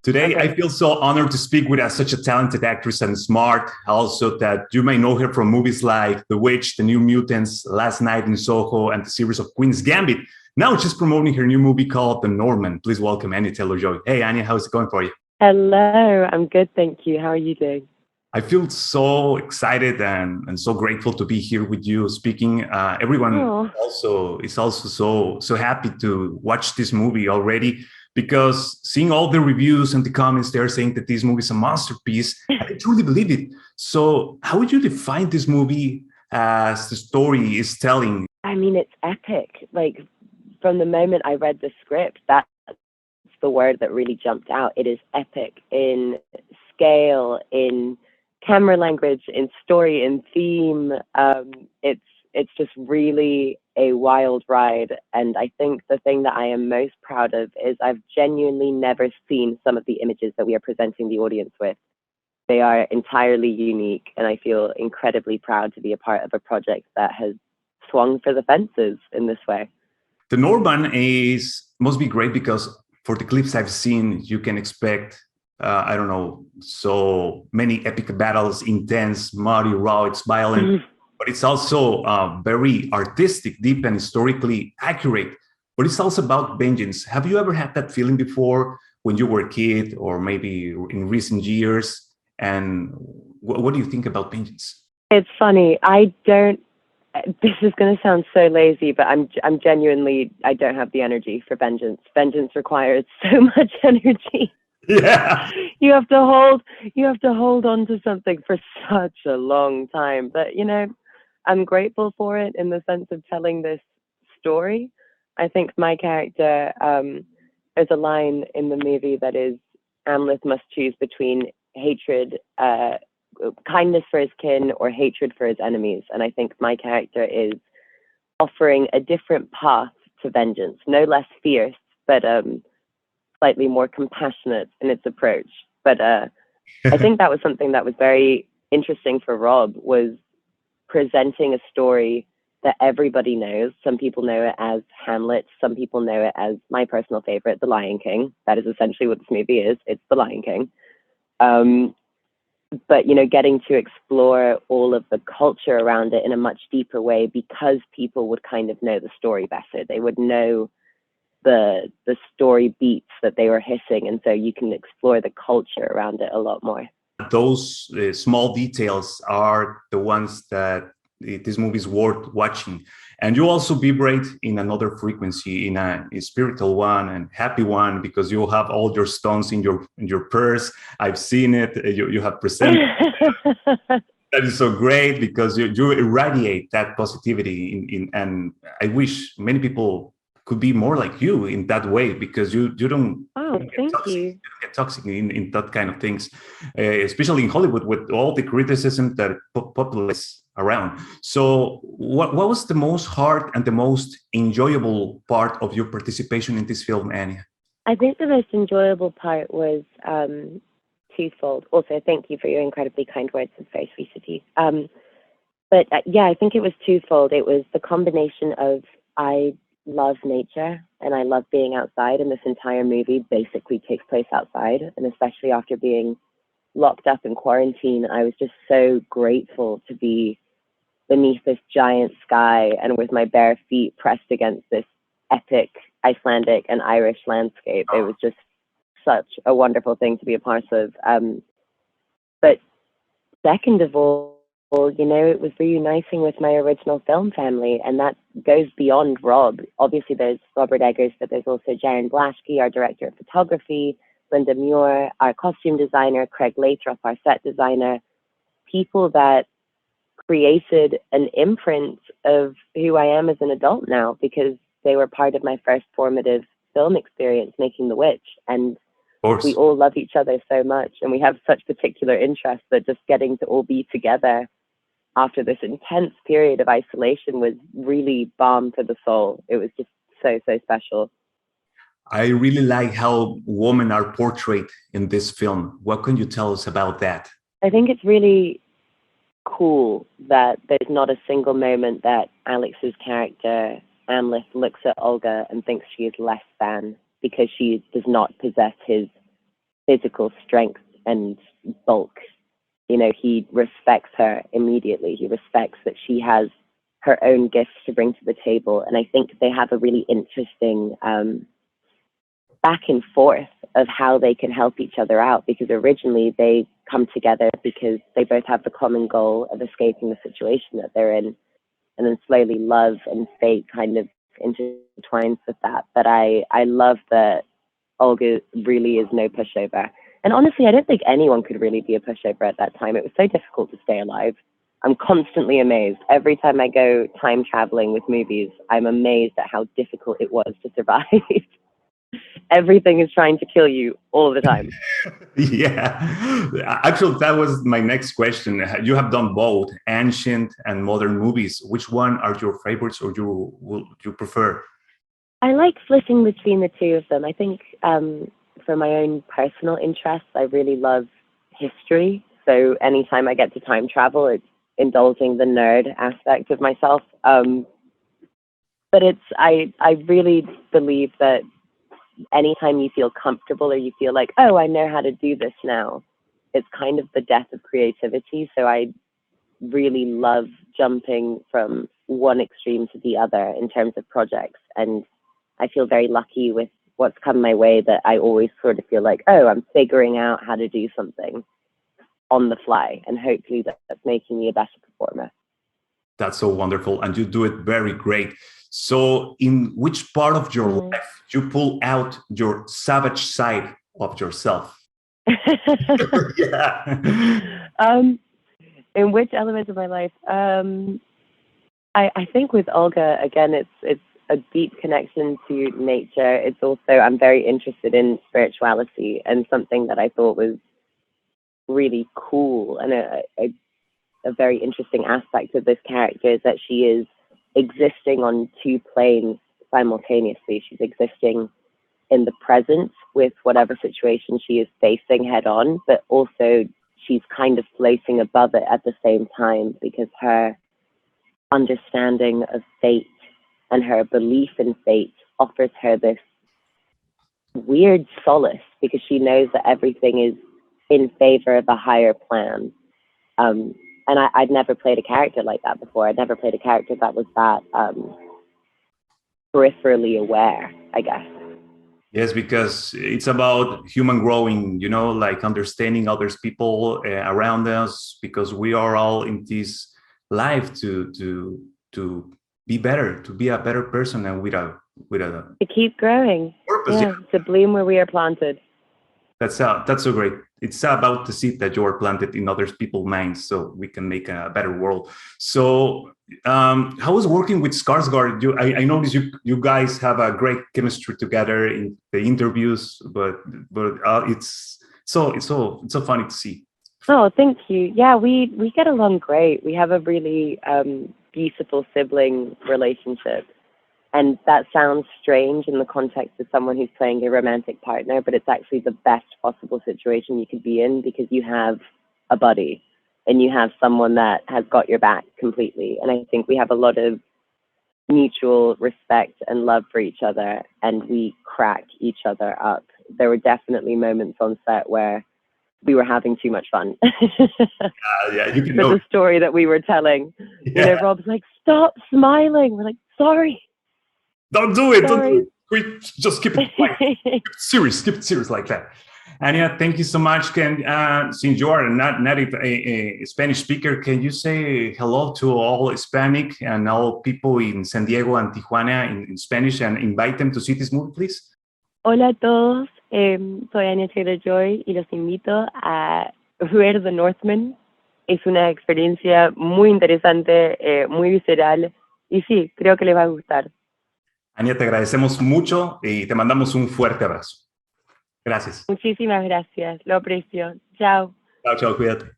Today, I Okay. feel so honored to speak with such a talented actress and smart. Also, that you may know her from movies like The Witch, The New Mutants, Last Night in Soho, and the series of Queen's Gambit. Now she's promoting her new movie called The Northman. Please welcome Anya Taylor-Joy. Hey, Anya, how's it going for you? Hello, I'm good, thank you. How are you doing? I feel so excited and so grateful to be here with you speaking. Everyone Oh, also is also so happy to watch this movie already because seeing all the reviews and the comments, they're saying that this movie is a masterpiece. I truly believe it. So, how would you define this movie as the story is telling? I mean, it's epic. Like, from the moment I read the script, that's the word that really jumped out. It is epic in scale, in camera language, in story, in theme. It's just really a wild ride. And I think the thing that I am most proud of is I've genuinely never seen some of the images that we are presenting the audience with. They are entirely unique, and I feel incredibly proud to be a part of a project that has swung for the fences in this way. The Norman is must be great because for the clips I've seen, you can expect I don't know, so many epic battles, intense, muddy, raw. It's violent, but it's also very artistic, deep, and historically accurate. But it's also about vengeance. Have you ever had that feeling before when you were a kid, or maybe in recent years? And what do you think about vengeance? It's funny. I don't. This is going to sound so lazy, but I'm genuinely. I don't have the energy for vengeance. Vengeance requires so much energy. Yeah. You have to hold on to something for such a long time. But I'm grateful for it in the sense of telling this story. I think my character, there's a line in the movie that is Amleth must choose between hatred, kindness for his kin, or hatred for his enemies. And I think my character is offering a different path to vengeance, no less fierce, but slightly more compassionate in its approach. But I think that was something that was very interesting for Rob, was presenting a story that everybody knows. Some people know it as Hamlet. Some people know it as my personal favorite, The Lion King. That is essentially what this movie is. It's The Lion King. But getting to explore all of the culture around it in a much deeper way, because people would kind of know the story better. They would know the story beats that they were hitting, and so you can explore the culture around it a lot more. Those small details are the ones that this movie is worth watching. And you also vibrate in another frequency, in a spiritual one and happy one, because you have all your stones in your purse. I've seen it. You have presented. That is so great because you irradiate that positivity and I wish many people could be more like you in that way, because you Oh, don't get thank toxic, you. you don't get toxic in that kind of things, especially in Hollywood with all the criticism that populates around. So what was the most hard and the most enjoyable part of your participation in this film, Anya? I think the most enjoyable part was twofold. Also, thank you for your incredibly kind words. It's very sweet of you. But yeah, I think it was twofold. It was the combination of, I love nature and I love being outside, and this entire movie basically takes place outside. And especially after being locked up in quarantine, I was just so grateful to be beneath this giant sky and with my bare feet pressed against this epic Icelandic and Irish landscape. It was just such a wonderful thing to be a part of. But second of all, it was reuniting with my original film family, and that goes beyond Rob. Obviously, there's Robert Eggers, but there's also Jaron Blaschke, our director of photography, Linda Muir, our costume designer, Craig Lathrop, our set designer, people that created an imprint of who I am as an adult now, because they were part of my first formative film experience making The Witch. And Of we course. all love each other so much, and we have such particular interests that just getting to all be together after this intense period of isolation was really balm for the soul. It was just so, so special. I really like how women are portrayed in this film. What can you tell us about that? I think it's really cool that there's not a single moment that Alex's character, Amleth, looks at Olga and thinks she is less than because she does not possess his physical strength and bulk. You know, he respects her immediately. He respects that she has her own gifts to bring to the table. And I think they have a really interesting back and forth of how they can help each other out, because originally they come together because they both have the common goal of escaping the situation that they're in. And then slowly love and fate kind of intertwines with that. But I love that Olga really is no pushover. And honestly, I don't think anyone could really be a pushover at that time. It was so difficult to stay alive. I'm constantly amazed. Every time I go time traveling with movies, I'm amazed at how difficult it was to survive. Everything is trying to kill you all the time. Yeah, actually, that was my next question. You have done both ancient and modern movies. Which one are your favorites, or you prefer? I like flipping between the two of them. I think for my own personal interests, I really love history. So anytime I get to time travel, it's indulging the nerd aspect of myself. But I really believe that anytime you feel comfortable or you feel like, oh, I know how to do this now, it's kind of the death of creativity. So I really love jumping from one extreme to the other in terms of projects. And I feel very lucky with what's come my way, that I always sort of feel like, oh, I'm figuring out how to do something on the fly. And hopefully that's making me a better performer. That's so wonderful. And you do it very great. So in which part of your life you pull out your savage side of yourself? Yeah. In which element of my life? I think with Olga, again, it's a deep connection to nature. It's also, I'm very interested in spirituality, and something that I thought was really cool and a very interesting aspect of this character is that she is existing on two planes simultaneously. She's existing in the present with whatever situation she is facing head on, but also she's kind of floating above it at the same time, because her understanding of fate and her belief in fate offers her this weird solace, because she knows that everything is in favor of a higher plan. And I'd never played a character like that before. I'd never played a character that was that peripherally aware, I guess. Yes, because it's about human growing, you know, like understanding others people around us, because we are all in this life to be better, to be a better person, and with a to keep growing purpose. Yeah. To bloom where we are planted. That's so great. It's about the seed that you are planted in other people's minds, so we can make a better world. So how was working with Skarsgård? I noticed you guys have a great chemistry together in the interviews, but it's so funny to see. Oh, thank you. Yeah, we get along great. We have a really beautiful sibling relationship. And that sounds strange in the context of someone who's playing a romantic partner, but it's actually the best possible situation you could be in, because you have a buddy and you have someone that has got your back completely. And I think we have a lot of mutual respect and love for each other, and we crack each other up. There were definitely moments on set where we were having too much fun. Yeah, you can For know the story that we were telling. Yeah. You know, Rob's like, stop smiling. We're like, sorry. Don't do it. Sorry. Don't do it. We just keep it quiet. Keep it serious like that. Anya, thank you so much. Since you are a native Spanish speaker, can you say hello to all Hispanic and all people in San Diego and Tijuana in Spanish, and invite them to see this movie, please? Hola a todos. Soy Anya Taylor-Joy y los invito a ver The Northman. Es una experiencia muy interesante, muy visceral, y sí, creo que les va a gustar. Anya, te agradecemos mucho y te mandamos un fuerte abrazo. Gracias. Muchísimas gracias, lo aprecio. Chao. Chao, cuídate.